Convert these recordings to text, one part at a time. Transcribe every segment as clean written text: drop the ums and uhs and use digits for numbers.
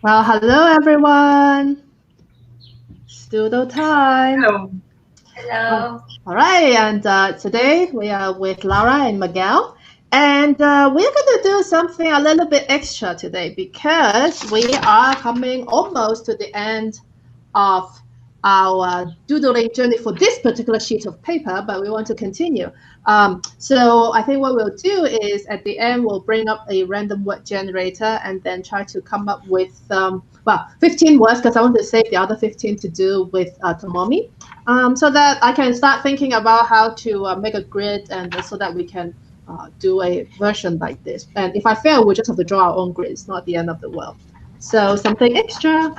Well, hello everyone. It's Doodle time. Hello. Hello. All right, and today we are with Lara and Miguel, and we're going to do something a little bit extra today because we are coming almost to the end of our doodling journey for this particular sheet of paper, but we want to continue. So I think what we'll do is at the end, we'll bring up a random word generator and then try to come up with, 15 words because I want to save the other 15 to do with Tomomi, so that I can start thinking about how to make a grid and so that we can do a version like this. And if I fail, we just have to draw our own grid. It's not the end of the world. So something extra.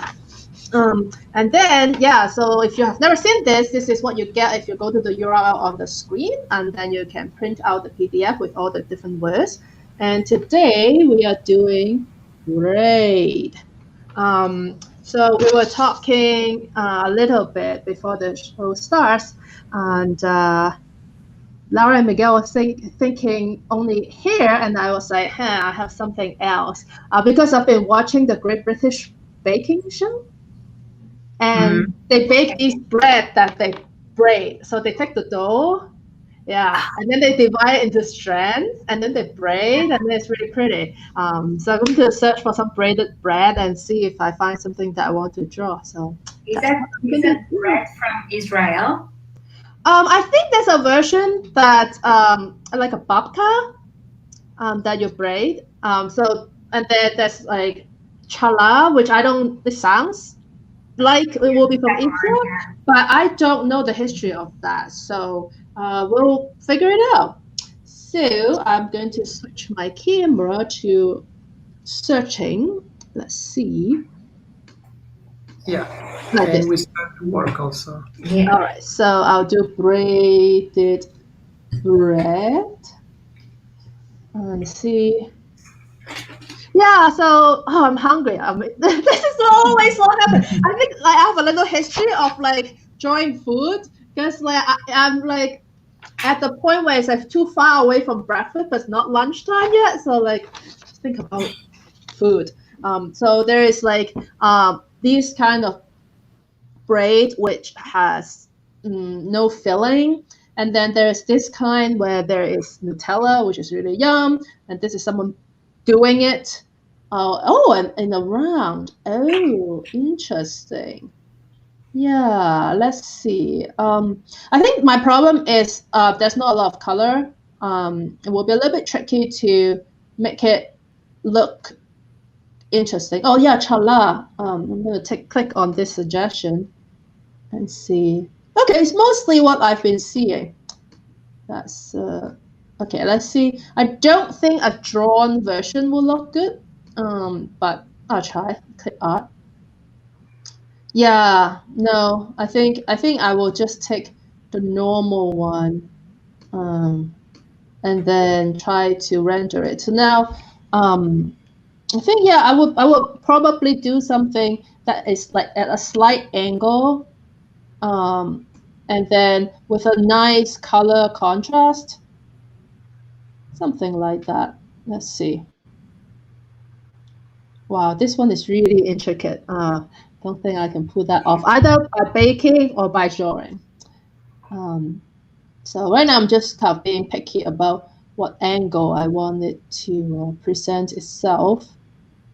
And then, yeah, so if you have never seen this, this is what you get if you go to the URL on the screen, and then you can print out the PDF with all the different words. And today we are doing braid. So we were talking a little bit before the show starts, and Lara and Miguel was thinking only hair, and I was like, I have something else. Because I've been watching the Great British Baking Show. And they bake these bread that they braid. So they take the dough, and then they divide it into strands, and then they braid, and then it's really pretty. So I'm going to search for some braided bread and see if I find something that I want to draw. So is that bread from Israel? I think there's a version that like a babka that you braid. So and then there's like challah, which I don't. It sounds like it will be from Israel, but I don't know the history of that. So we'll figure it out. So I'm going to switch my camera to searching. Let's see. Yeah, like and this. we start to work also. Yeah. All right, so I'll do braided bread. And see. Yeah, so I'm hungry. I mean, this is always what happens. I think like I have a little history of like drawing food because like I'm like at the point where it's like too far away from breakfast, but it's not lunchtime yet. So like just think about food. So there is like these kind of braid which has no filling. And then there's this kind where there is Nutella, which is really yum. And this is someone doing it. And in a round. Oh, interesting. Yeah, let's see. I think my problem is there's not a lot of color. It will be a little bit tricky to make it look interesting. Oh yeah, chala. I'm going to click on this suggestion and see. Okay, it's mostly what I've been seeing. That's okay. Let's see. I don't think a drawn version will look good, but I'll try. Click art. Yeah, no, I think I will just take the normal one, and then try to render it. So now, I think I would probably do something that is like at a slight angle. And then with a nice color contrast, something like that. Let's see. Wow, this one is really intricate. Don't think I can pull that off either by baking or by drawing. So right now I'm just kind of being picky about what angle I want it to present itself.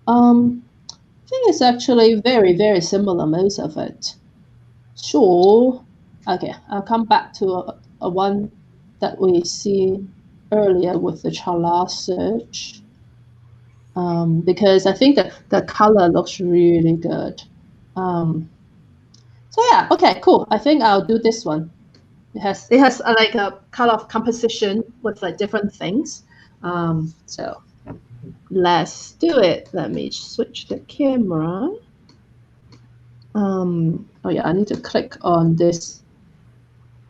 I think it's actually very, very similar, most of it. Sure. Okay, I'll come back to a one that we see earlier with the chala search, because I think that the color looks really good. So yeah, okay, cool. I think I'll do this one. It has like a color of composition with like different things. So let's do it. Let me switch the camera. Oh yeah, I need to click on this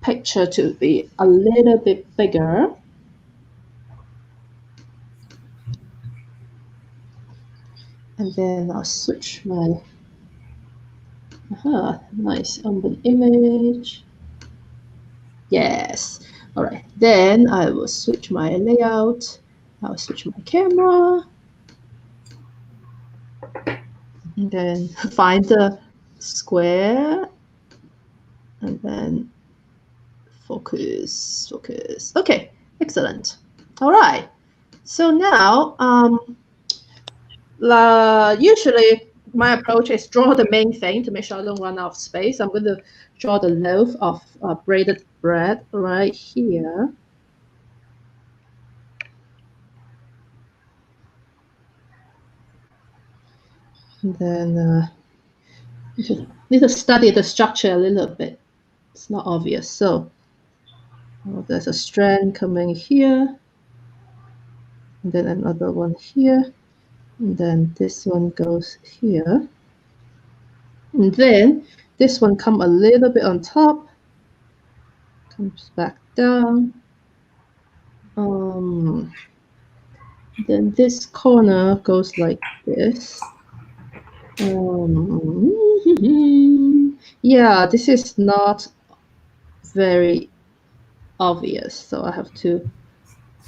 picture to be a little bit bigger. And then I'll switch my nice open image. Yes. All right. Then I will switch my layout. I'll switch my camera. And then find the square, and then focus, focus. Okay, excellent. All right. So now, usually my approach is draw the main thing to make sure I don't run out of space. I'm going to draw the loaf of braided bread right here. And then need to study the structure a little bit. It's not obvious. So there's a strand coming here, and then another one here, and then this one goes here, and then this one come a little bit on top, comes back down. Then this corner goes like this. Yeah, this is not very obvious, so I have to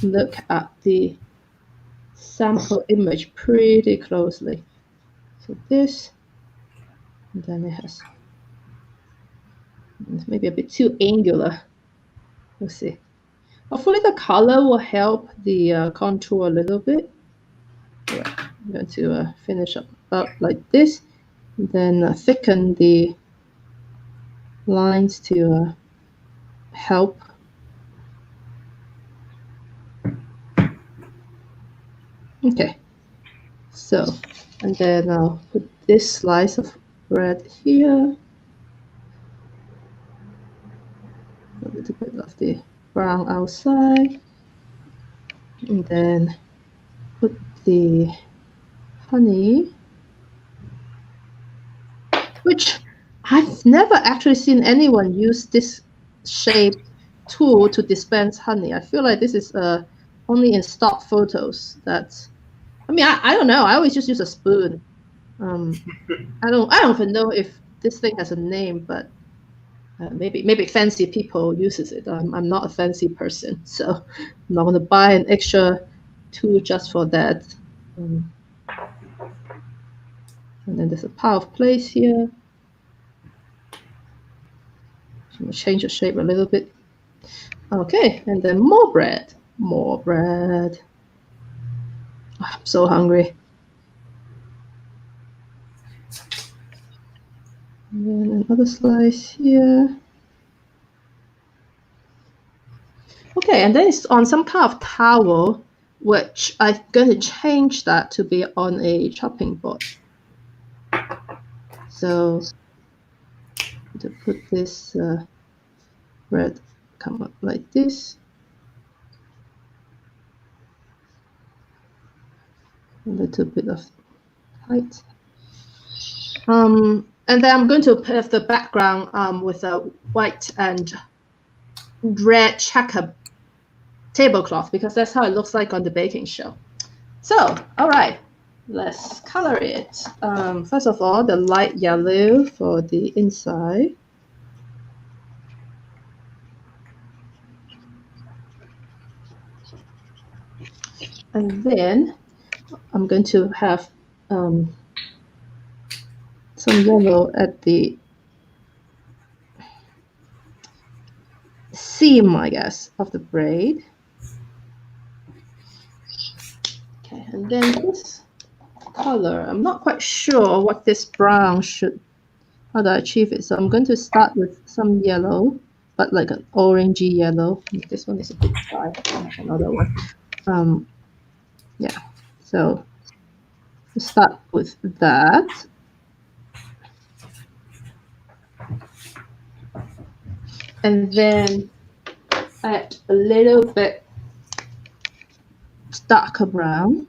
look at the sample image pretty closely. So this, and then it has maybe a bit too angular. We'll see. Hopefully the color will help the contour a little bit. Right. I'm going to finish up about like this, and then thicken the lines to help. Okay, so, and then I'll put this slice of bread here. A little bit of the brown outside, and then put the honey, which I've never actually seen anyone use this shape tool to dispense honey. I feel like this is only in stock photos. That's, I mean, I don't know. I always just use a spoon. I don't even know if this thing has a name, but maybe fancy people uses it. I'm not a fancy person, so I'm not going to buy an extra tool just for that. And then there's a pile of plates here. I'm going to change the shape a little bit. Okay, and then more bread. More bread. Oh, I'm so hungry. And then another slice here. Okay, and then it's on some kind of towel, which I'm going to change that to be on a chopping board. So to put this bread come up like this. A little bit of height. And then I'm going to have the background with a white and red checker tablecloth, because that's how it looks like on the baking show. So, all right, let's color it. First of all, the light yellow for the inside. And then I'm going to have some yellow at the seam, I guess, of the braid. Okay, and then this color, I'm not quite sure what this brown should, how to achieve it. So I'm going to start with some yellow, but like an orangey yellow. This one is a bit dry. Another one. Yeah, so start with that. And then add a little bit darker brown.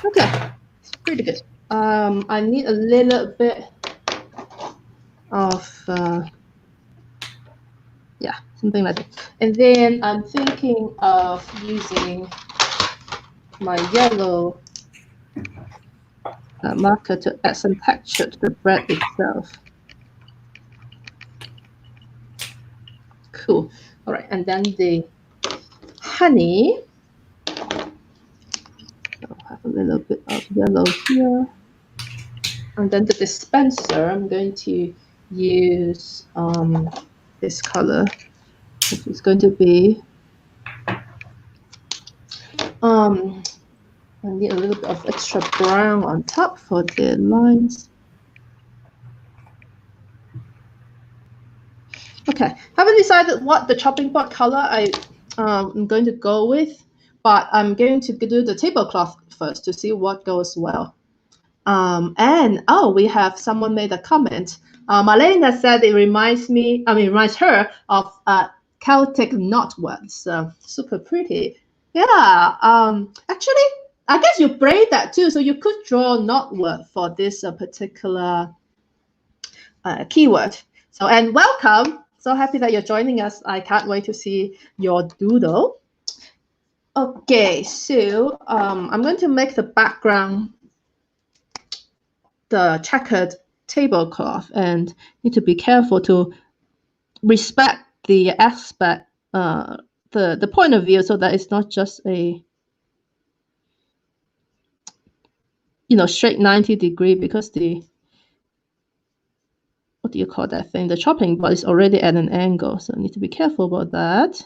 Okay, it's pretty good. I need a little bit of, yeah, something like that. And then I'm thinking of using my yellow marker to add some texture to the bread itself. Cool. All right, and then the honey. I'll have a little bit of yellow here. And then the dispenser, I'm going to use this color, which is going to be I need a little bit of extra brown on top for the lines. Okay, haven't decided what the chopping board color I'm going to go with, but I'm going to do the tablecloth first to see what goes well. And oh, we have someone made a comment. Marlena said it reminds her of Celtic knotwork. So super pretty. Yeah. Actually, I guess you braid that too, so you could draw knotwork for this particular keyword. So, and welcome. So happy that you're joining us. I can't wait to see your doodle. Okay, so I'm going to make the background the checkered tablecloth, and need to be careful to respect the aspect, the point of view, so that it's not just a straight 90 degree, because the what do you call that thing? The chopping board is already at an angle, so I need to be careful about that.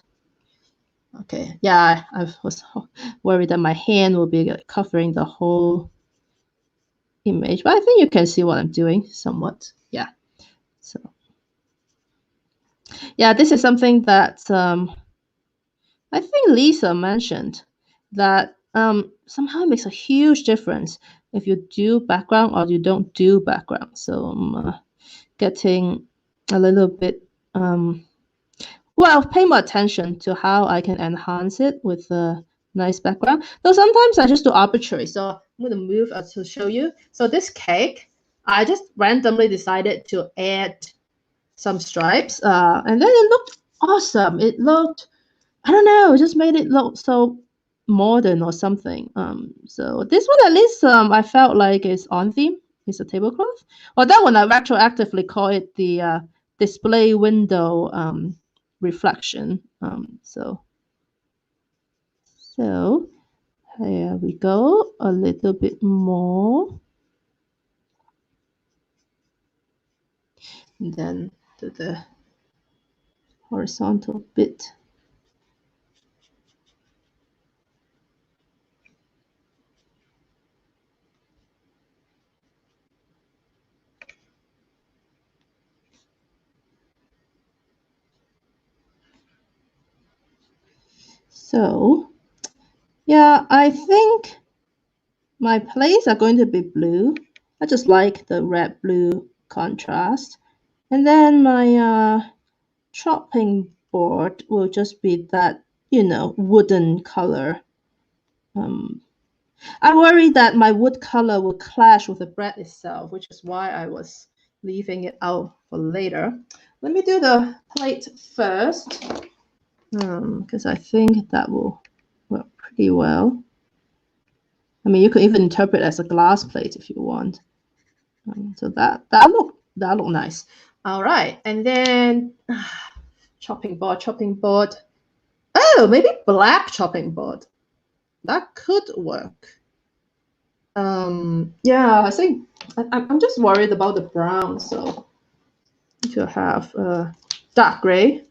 Okay, yeah, I was worried that my hand will be covering the whole image, but I think you can see what I'm doing somewhat. Yeah, so yeah, this is something that I think Lisa mentioned, that somehow it makes a huge difference if you do background or you don't do background. So I'm getting a little bit pay more attention to how I can enhance it with a nice background. Though sometimes I just do arbitrary. So I'm going to move to show you. So this cake, I just randomly decided to add some stripes, and then it looked awesome. It looked, I don't know, it just made it look so modern or something. So this one at least I felt like is on theme. It's a tablecloth. Well, that one I retroactively call it the display window reflection. So here we go, a little bit more. And then to the horizontal bit. So yeah, I think my plates are going to be blue. I just like the red-blue contrast. And then my chopping board will just be that, wooden color. I worry that my wood color will clash with the bread itself, which is why I was leaving it out for later. Let me do the plate first, because I think that will work pretty well. I mean, you could even interpret it as a glass plate if you want. So that look nice. All right, and then chopping board. Oh, maybe black chopping board. That could work. Yeah, I think I'm just worried about the brown, so to have dark gray.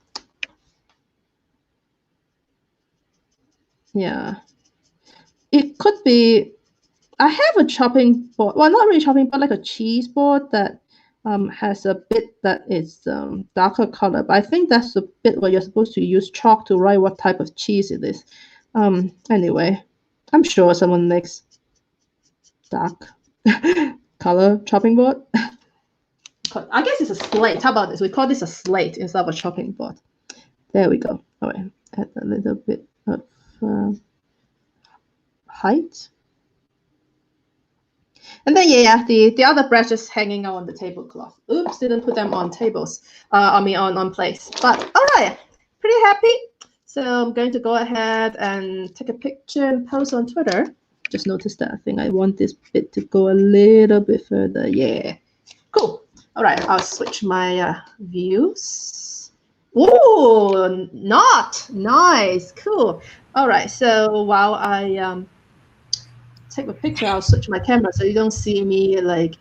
Yeah, it could be. I have a chopping board. Well, not really chopping, but like a cheese board that has a bit that is darker color. But I think that's the bit where you're supposed to use chalk to write what type of cheese it is. Anyway, I'm sure someone makes dark color chopping board. I guess it's a slate. How about this? We call this a slate instead of a chopping board. There we go. All right, add a little bit of height. And then yeah, the other branches hanging out on the tablecloth. Oops, didn't put them on tables. On plates. But all right, pretty happy. So I'm going to go ahead and take a picture and post on Twitter. Just noticed that I think I want this bit to go a little bit further. Yeah, cool. All right, I'll switch my views. Ooh, not nice, cool. All right, so while I take a picture, I'll switch my camera so you don't see me like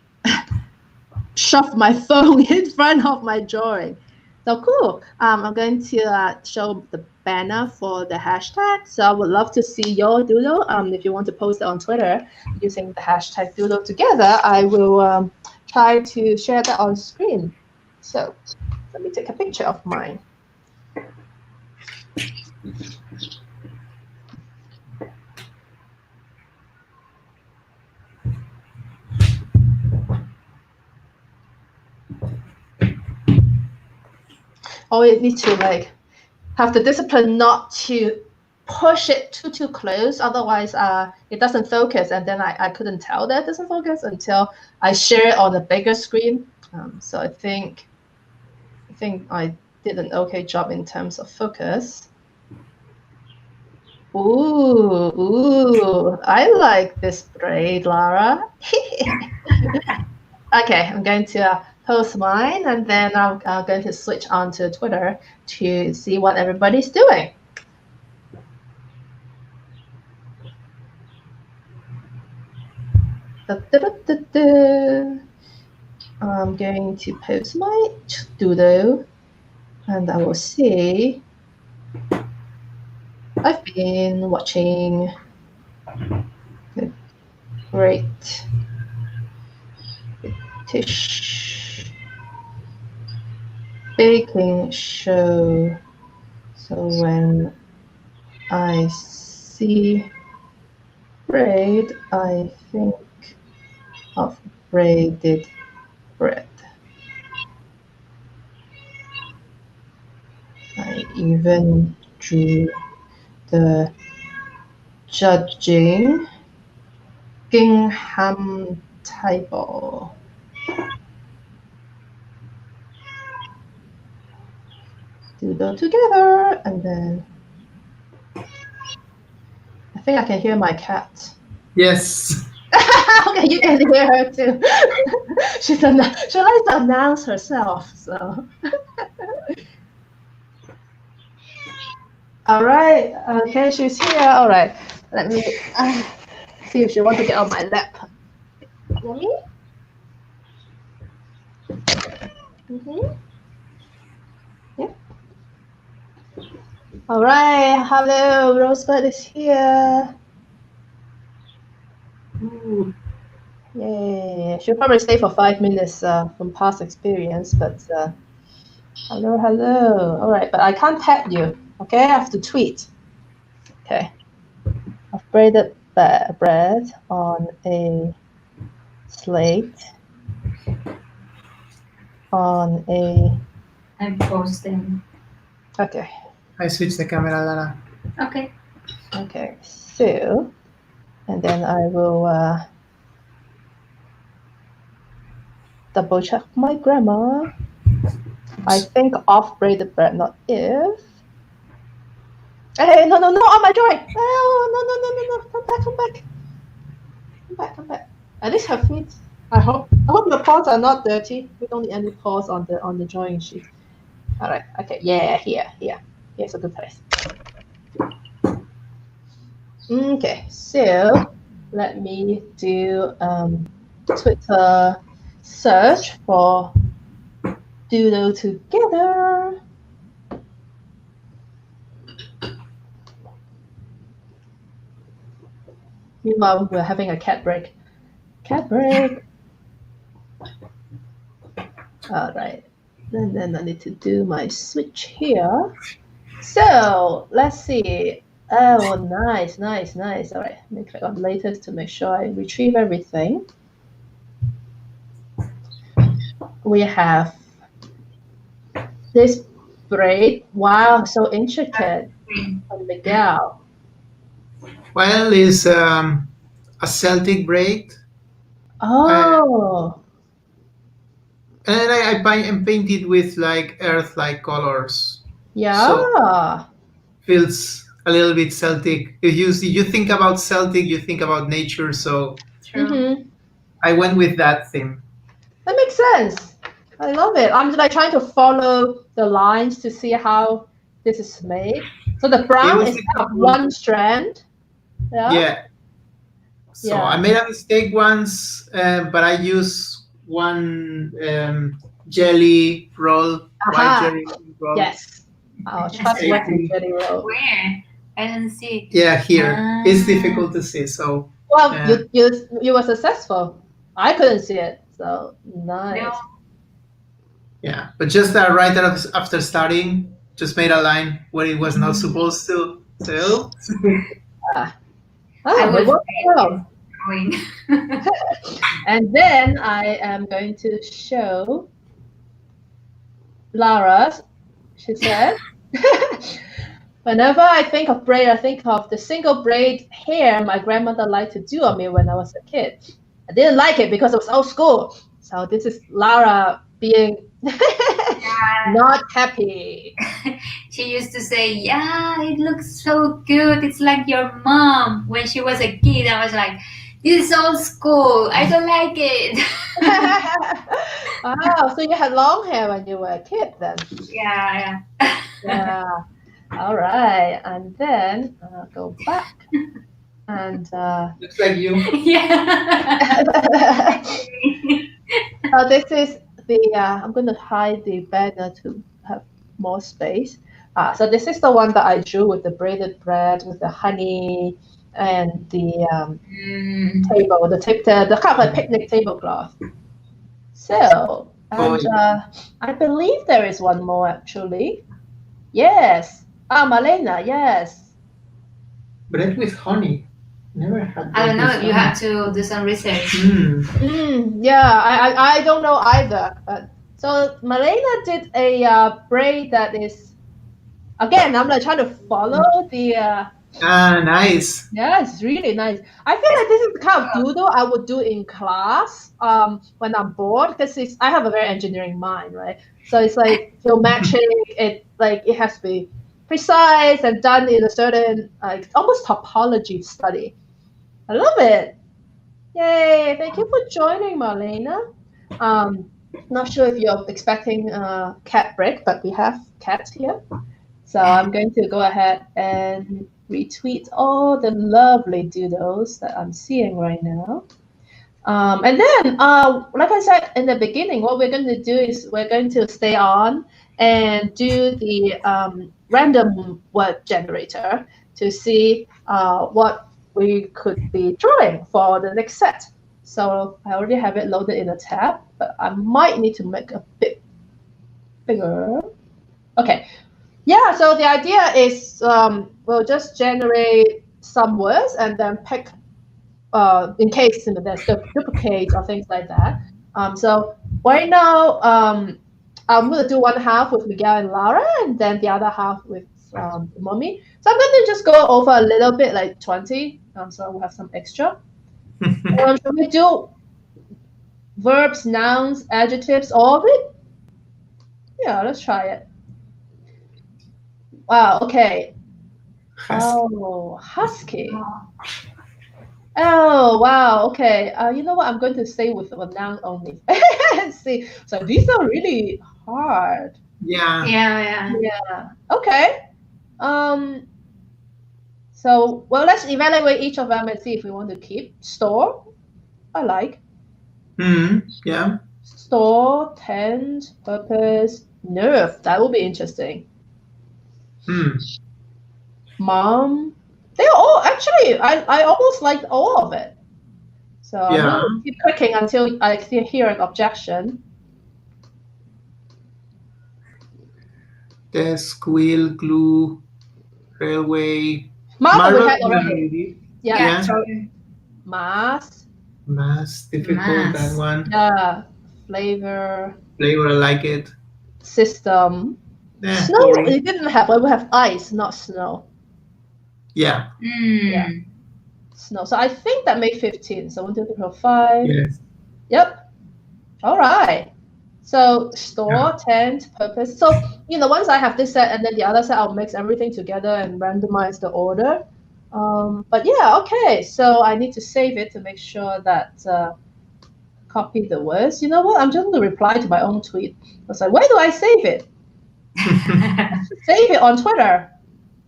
shove my phone in front of my drawing. So cool. I'm going to show the banner for the hashtag. So I would love to see your doodle. If you want to post it on Twitter using the hashtag doodle together, I will try to share that on screen. So let me take a picture of mine. Oh, you need to like have the discipline not to push it too close, otherwise it doesn't focus, and then I couldn't tell that it doesn't focus until I share it on a bigger screen. So I think I did an okay job in terms of focus. Ooh, I like this braid, Lara. Okay, I'm going to post mine, and then I'm going to switch on to Twitter to see what everybody's doing. I'm going to post my doodle, and I will see. I've been watching the Great British Baking Show. So when I see braid, I think of braided bread. I even drew the judging gingham table. Doodle together, and then I think I can hear my cat. Yes. Okay, you can hear her too. she likes to announce herself. So. All right. Okay, she's here. All right. Let me see if she wants to get on my lap. Let me. Yeah. All right. Hello, Rosebud is here. Yay. She'll probably stay for 5 minutes from past experience, but hello. All right, but I can't tag you. Okay, I have to tweet. Okay. I've braided bread on a slate on a. I'm posting. Okay. I switched the camera, Lara. Okay. Okay, so, and then I will double check my grammar. I think off braided bread, not if. Hey, no, on my drawing. Oh, no, come back. At least her feet. I hope the paws are not dirty. We don't need any paws on the drawing sheet. All right, okay, yeah, here. Here's a good place. Okay, so let me do Twitter search for Doodle together. Meanwhile, we're having a cat break. All right, and then I need to do my switch here. So let's see. Oh, nice. All right, let me click on latest to make sure I retrieve everything. We have this braid. Wow, so intricate from Miguel. Well, it's a Celtic braid. Oh. And I painted with like earth-like colors. Yeah. So feels a little bit Celtic. If you think about Celtic, you think about nature. So True. I went with that theme. That makes sense. I love it. I'm like trying to follow the lines to see how this is made. So the It brown was is difficult. one strand. Yeah. Yeah. So I Yeah. made a mistake once, but I used one jelly roll, white Aha. jelly roll. Yes. Oh, trustworthy jelly roll. Where? I don't see. Yeah, here. It's Ah. difficult to see. So Well, uh, you were successful. I couldn't see it, so nice. No. yeah, but just right after starting, just made a line where it was not supposed to. So I Ah, will it worked well. drawing. And then I am going to show Lara. She said, whenever I think of braid, I think of the single braid hair my grandmother liked to do on me when I was a kid. I didn't like it because it was old school. So this is Lara being not happy. She used to say, "Yeah, it looks so good. It's like your mom." When she was a kid, I was like, "This is old school. I don't like it." Oh, so you had long hair when you were a kid then? Yeah. Yeah. All right. And then go back. And looks like you. Yeah. so this is the, I'm going to hide the banner to have more space. So this is the one that I drew with the braided bread, with the honey and the table, the kind of like picnic tablecloth. So, and I believe there is one more actually. Yes. Malena, yes. Bread with honey. Never had. I don't bread know. with You honey. have to do some research. Yeah, I don't know either. So Malena did a braid that is, again, I'm like trying to follow the. Nice. Yeah, it's really nice. I feel like this is the kind of doodle I would do in class when I'm bored, because I have a very engineering mind, right? So it's like geometric. It has to be precise and done in a certain almost topology study. I love it. Yay! Thank you for joining, Marlena. Not sure if you're expecting a cat break, but we have cats here. So I'm going to go ahead and retweet all the lovely doodles that I'm seeing right now. And then, like I said in the beginning, what we're going to do is we're going to stay on and do the random word generator to see what we could be drawing for the next set. So I already have it loaded in a tab, but I might need to make a bit bigger. Okay. Yeah, so the idea is we'll just generate some words and then pick in case there's duplicates or things like that. So right now, I'm going to do one half with Miguel and Lara, and then the other half with Mommy. So I'm going to just go over a little bit, like 20, so we'll have some extra. Should we do verbs, nouns, adjectives, all of it? Yeah, let's try it. Wow, okay. Oh, husky. Oh, wow. Okay. You know what? I'm going to stay with the noun only. See, so these are really hard. Yeah. Okay. So, well, let's evaluate each of them and see if we want to keep. Store, I like. Yeah. Store, tend, purpose, nerve. That will be interesting. Mom. They're all actually. I almost liked all of it. So I'm going to keep clicking until I hear an objection. Desk, wheel, glue, railway. Marble we had already. Yeah. Sorry. Mass. Difficult, that one. Yeah. Flavor, I like it. System. Snow, boring. it didn't have, we have ice, not snow. Yeah. Yeah. Snow. So I think that made 15. So 1, 2, 3, 4, 5. Yes. Yep. All right. So store, tent, purpose. So, once I have this set and then the other set, I'll mix everything together and randomize the order. But yeah, okay. So I need to save it to make sure that copy the words. You know what? I'm just going to reply to my own tweet. I was like, where do I save it? Save it on Twitter.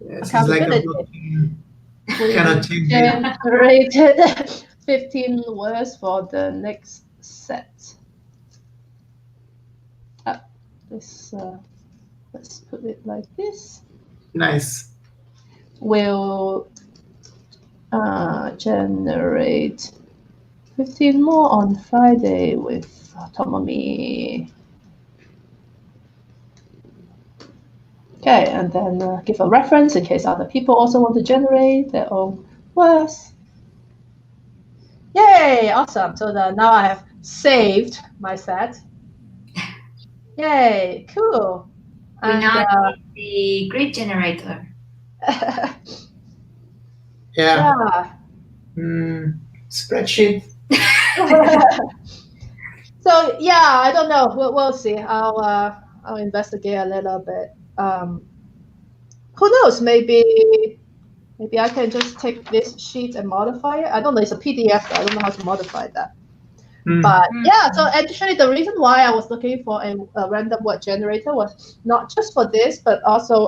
Yes, it's like a blocking. Cannot change it. Generated 15 words for the next set. Let's put it like this. Nice. Will generate 15 more on Friday with Tomomi. Okay, and then give a reference in case other people also want to generate their own words. Yay, awesome. So now I have saved my set. Yay, cool. We now need the grid generator. Yeah. Spreadsheet. So yeah, I don't know. We'll see. I'll investigate a little bit. Who knows? Maybe I can just take this sheet and modify it. I don't know. It's a PDF. I don't know how to modify that. But yeah, so actually the reason why I was looking for a random word generator was not just for this, but also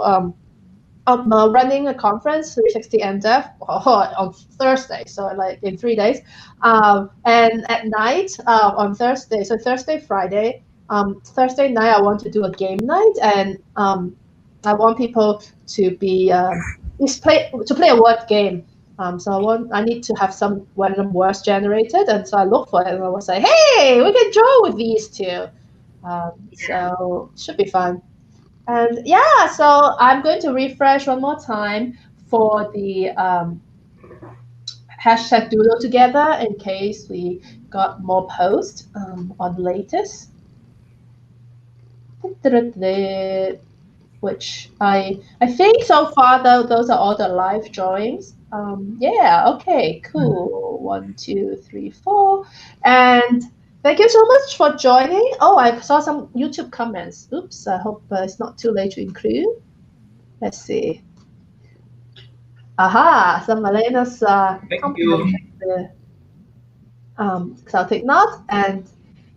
I'm running a conference, 360 MDev, on Thursday, so like in 3 days. And at night on Thursday, so Thursday, Friday, Thursday night I want to do a game night, and I want people to be play a word game. So I need to have some random words generated, and so I look for it, and I was like, hey, we can draw with these two. So it should be fun. And yeah, so I'm going to refresh one more time for the hashtag Doodle together in case we got more posts on the latest. Which I think so far though those are all the live drawings. Yeah, okay, cool. 1, 2, 3, 4. And thank you so much for joining. Oh, I saw some YouTube comments. Oops, I hope it's not too late to include. Let's see. Aha, some Malena's compliment. Celtic Knot, and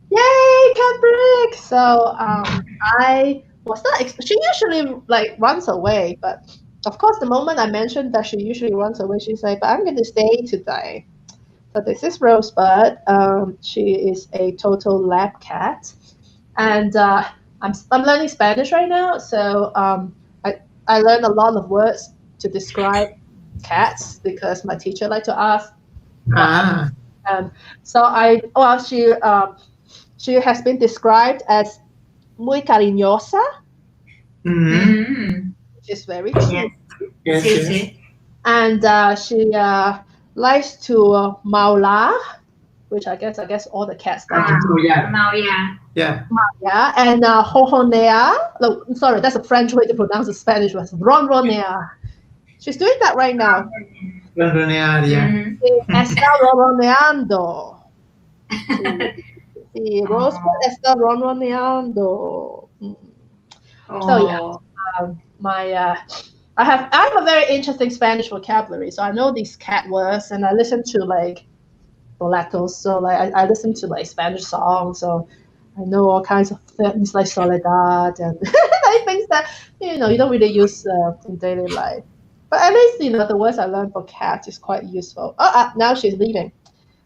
yay, Cat Brick! So I was not. She usually like runs away, but of course, the moment I mentioned that she usually runs away, she's like, "But I'm going to stay today." So this is Rosebud. She is a total lab cat, and I'm learning Spanish right now. So I learned a lot of words to describe cats because my teacher liked to ask. So she has been described as muy cariñosa, which is very true. Yes. And she likes to maular, which I guess all the cats like to do. Yeah. And jojonea. No, sorry, that's a French way to pronounce the Spanish word. Ronronea. She's doing that right now. Ronronear, yeah. Está ronroneando. Sí, Rosebud está ronroneando. So yeah, I have a very interesting Spanish vocabulary. So I know these cat words, and I listen to like boletos. So like I listen to like Spanish songs. So I know all kinds of things like soledad and like things that you don't really use in daily life. But at least the words I learned for cat is quite useful. Now she's leaving.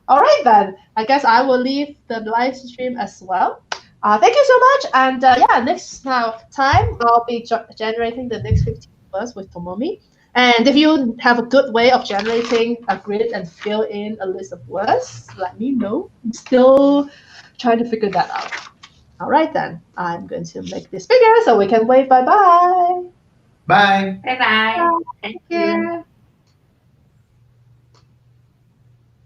All right then. I guess I will leave the live stream as well. Thank you so much. And next time I'll be generating the next 15 words with Tomomi. And if you have a good way of generating a grid and fill in a list of words, let me know. I'm still trying to figure that out. All right then. I'm going to make this bigger so we can wave bye-bye. Bye. Bye-bye. Thank you.